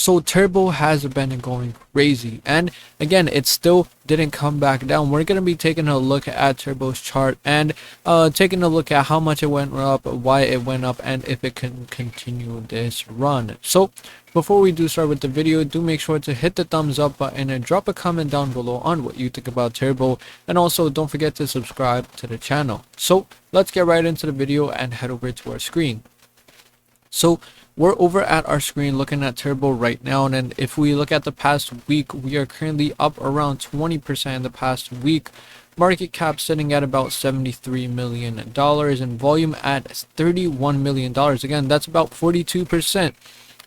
So Turbo has been going crazy, and again, it still didn't come back down. We're going to be taking a look at Turbo's chart and taking a look at how much it went up, why it went up, and if it can continue this run. So before we do start with the video, do make sure to hit the thumbs up button and drop a comment down below on what you think about Turbo, and also don't forget to subscribe to the channel. So let's get right into the video and head over to our screen. So we're over at our screen looking at Turbo right now, and if we look at the past week, we are currently up around 20% in the past week. Market cap sitting at about $73 million and volume at $31 million. Again, that's about 42%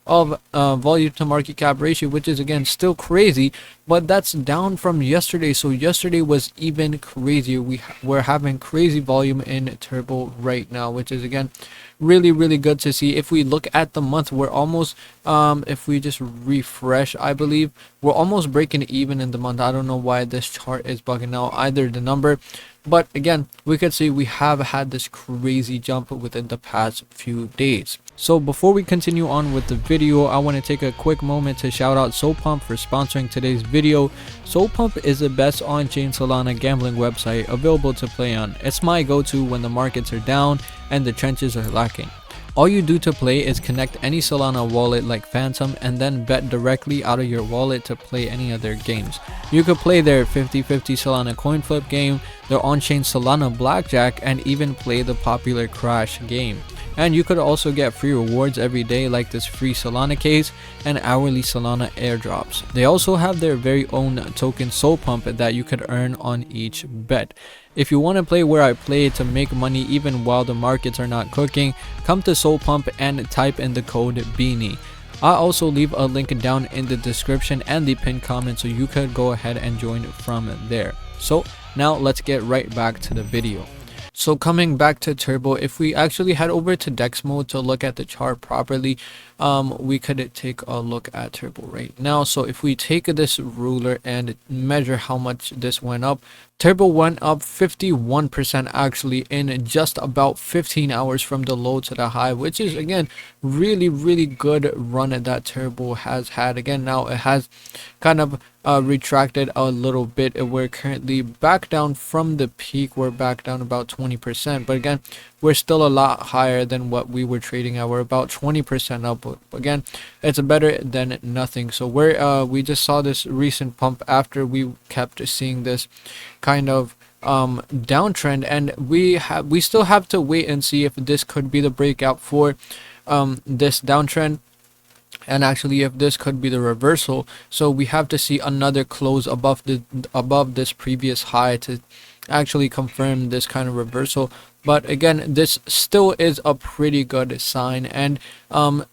of volume to market cap ratio, which is again still crazy, but that's down from yesterday. So yesterday was even crazier. We're having crazy volume in Turbo right now, which is again really good to see. If we look at the month, we're almost if we just refresh, I believe we're almost breaking even in the month. I don't know why this chart is bugging out, either the number, but again, we could see we have had this crazy jump within the past few days. So before we continue on with the video, I want to take a quick moment to shout out SOLPUMP for sponsoring today's video. SOLPUMP is the best on-chain Solana gambling website available to play on. It's my go-to when the markets are down and the trenches are lacking. All you do to play is connect any Solana wallet like Phantom and then bet directly out of your wallet to play any other games. You could play their 50-50 Solana coin flip game, their on-chain Solana blackjack, and even play the popular Crash game. And you could also get free rewards every day like this free Solana case and hourly Solana airdrops. They also have their very own token SOLPUMP that you could earn on each bet. If you want to play where I play to make money even while the markets are not cooking, come to SOLPUMP and type in the code Beanie. I'll also leave a link down in the description and the pinned comment so you could go ahead and join from there. So now let's get right back to the video. So coming back to Turbo, if we actually head over to Dex mode to look at the chart properly, we could take a look at Turbo right now. So if we take this ruler and measure how much this went up, Turbo went up 51% actually in just about 15 hours from the low to the high, which is again really good run that Turbo has had. Again, now it has kind of retracted a little bit. We're currently back down from the peak. We're back down about 20%, but again, we're still a lot higher than what we were trading at. We're about 20% up, but again, it's better than nothing. So we just saw this recent pump after we kept seeing this kind of downtrend, and we still have to wait and see if this could be the breakout for this downtrend, and actually if this could be the reversal. So we have to see another close above this previous high to actually confirm this kind of reversal. But again, this still is a pretty good sign, and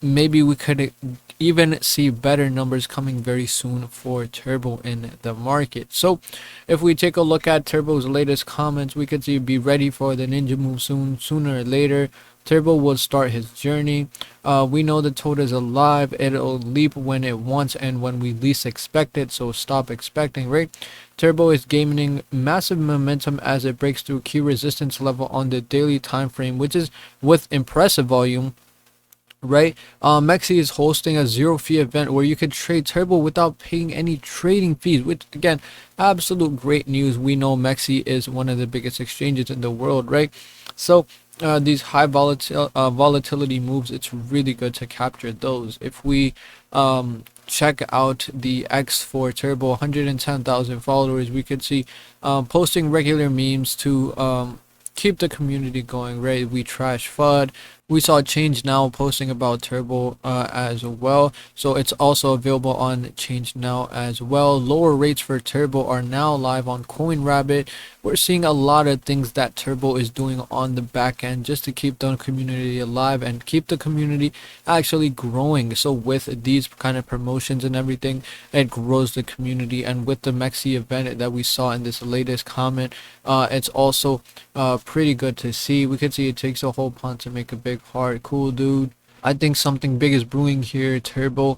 maybe we could even see better numbers coming very soon for Turbo in the market. So if we take a look at Turbo's latest comments, we could see be ready for the ninja move soon. Sooner or later Turbo will start his journey. We know the toad is alive. It'll leap when it wants and when we least expect it, so stop expecting, right? Turbo is gaining massive momentum as it breaks through key resistance level on the daily time frame, which is with impressive volume, right? Mexi is hosting a zero fee event where you could trade Turbo without paying any trading fees, which again, absolute great news. We know Mexi is one of the biggest exchanges in the world, right? So these high volatility moves, it's really good to capture those. If we check out the X for Turbo, 110,000 followers, we could see posting regular memes to keep the community going, right? We trash FUD. We saw Change Now posting about Turbo as well, so it's also available on Change Now as well. Lower rates for Turbo are now live on CoinRabbit. We're seeing a lot of things that Turbo is doing on the back end just to keep the community alive and keep the community actually growing. So with these kind of promotions and everything, it grows the community. And with the Mexi event that we saw in this latest comment, it's also pretty good to see. We could see it takes a whole pond to make a big heart. Cool, dude. I think something big is brewing here. Turbo,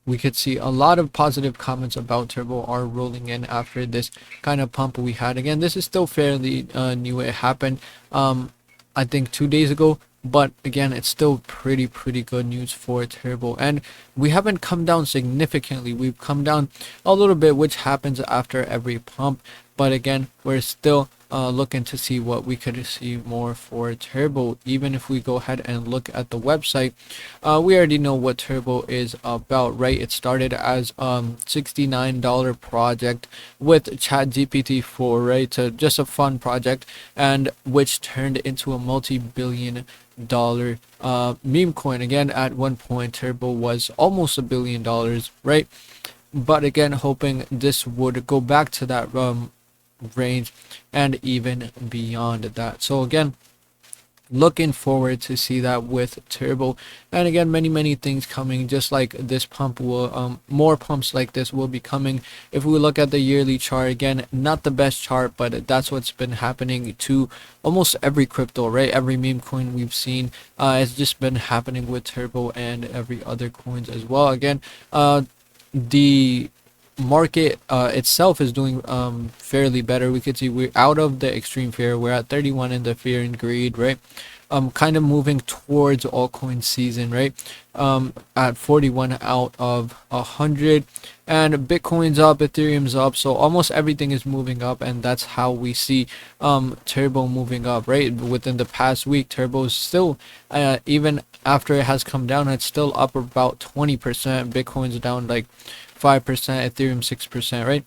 we could see a lot of positive comments about Turbo are rolling in after this kind of pump we had. Again, this is still fairly new. It happened I think 2 days ago, but again, it's still pretty good news for Turbo. And we haven't come down significantly. We've come down a little bit, which happens after every pump, but again, we're still looking to see what we could see more for Turbo. Even if we go ahead and look at the website, we already know what Turbo is about, right? It started as $69 project with ChatGPT 4, right? So just a fun project, and which turned into a multi-billion dollar meme coin. Again, at one point Turbo was almost $1 billion, right? But again, hoping this would go back to that range and even beyond that. So again, looking forward to see that with Turbo. And again, many things coming, just like this pump will more pumps like this will be coming. If we look at the yearly chart, again, not the best chart, but that's what's been happening to almost every crypto, right? Every meme coin we've seen, it's just been happening with Turbo and every other coins as well. Again, the market itself is doing fairly better. We could see we're out of the extreme fear. We're at 31 in the fear and greed, right? Kind of moving towards altcoin season, right? At 41 out of 100, and Bitcoin's up, Ethereum's up, so almost everything is moving up, and that's how we see Turbo moving up, right? Within the past week, Turbo is still even after it has come down, it's still up about 20%. Bitcoin's down like 5%, Ethereum 6%, right?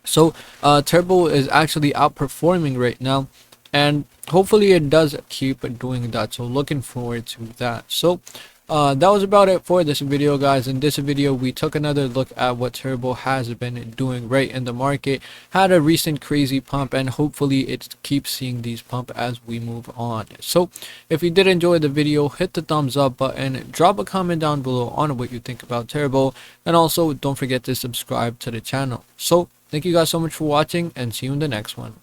So Turbo is actually outperforming right now, and hopefully it does keep doing that. So looking forward to that. So that was about it for this video, guys. In this video, we took another look at what Turbo has been doing right in the market, had a recent crazy pump, and hopefully it keeps seeing these pump as we move on. So if you did enjoy the video, hit the thumbs up button, drop a comment down below on what you think about Turbo, and also don't forget to subscribe to the channel. So thank you guys so much for watching, and see you in the next one.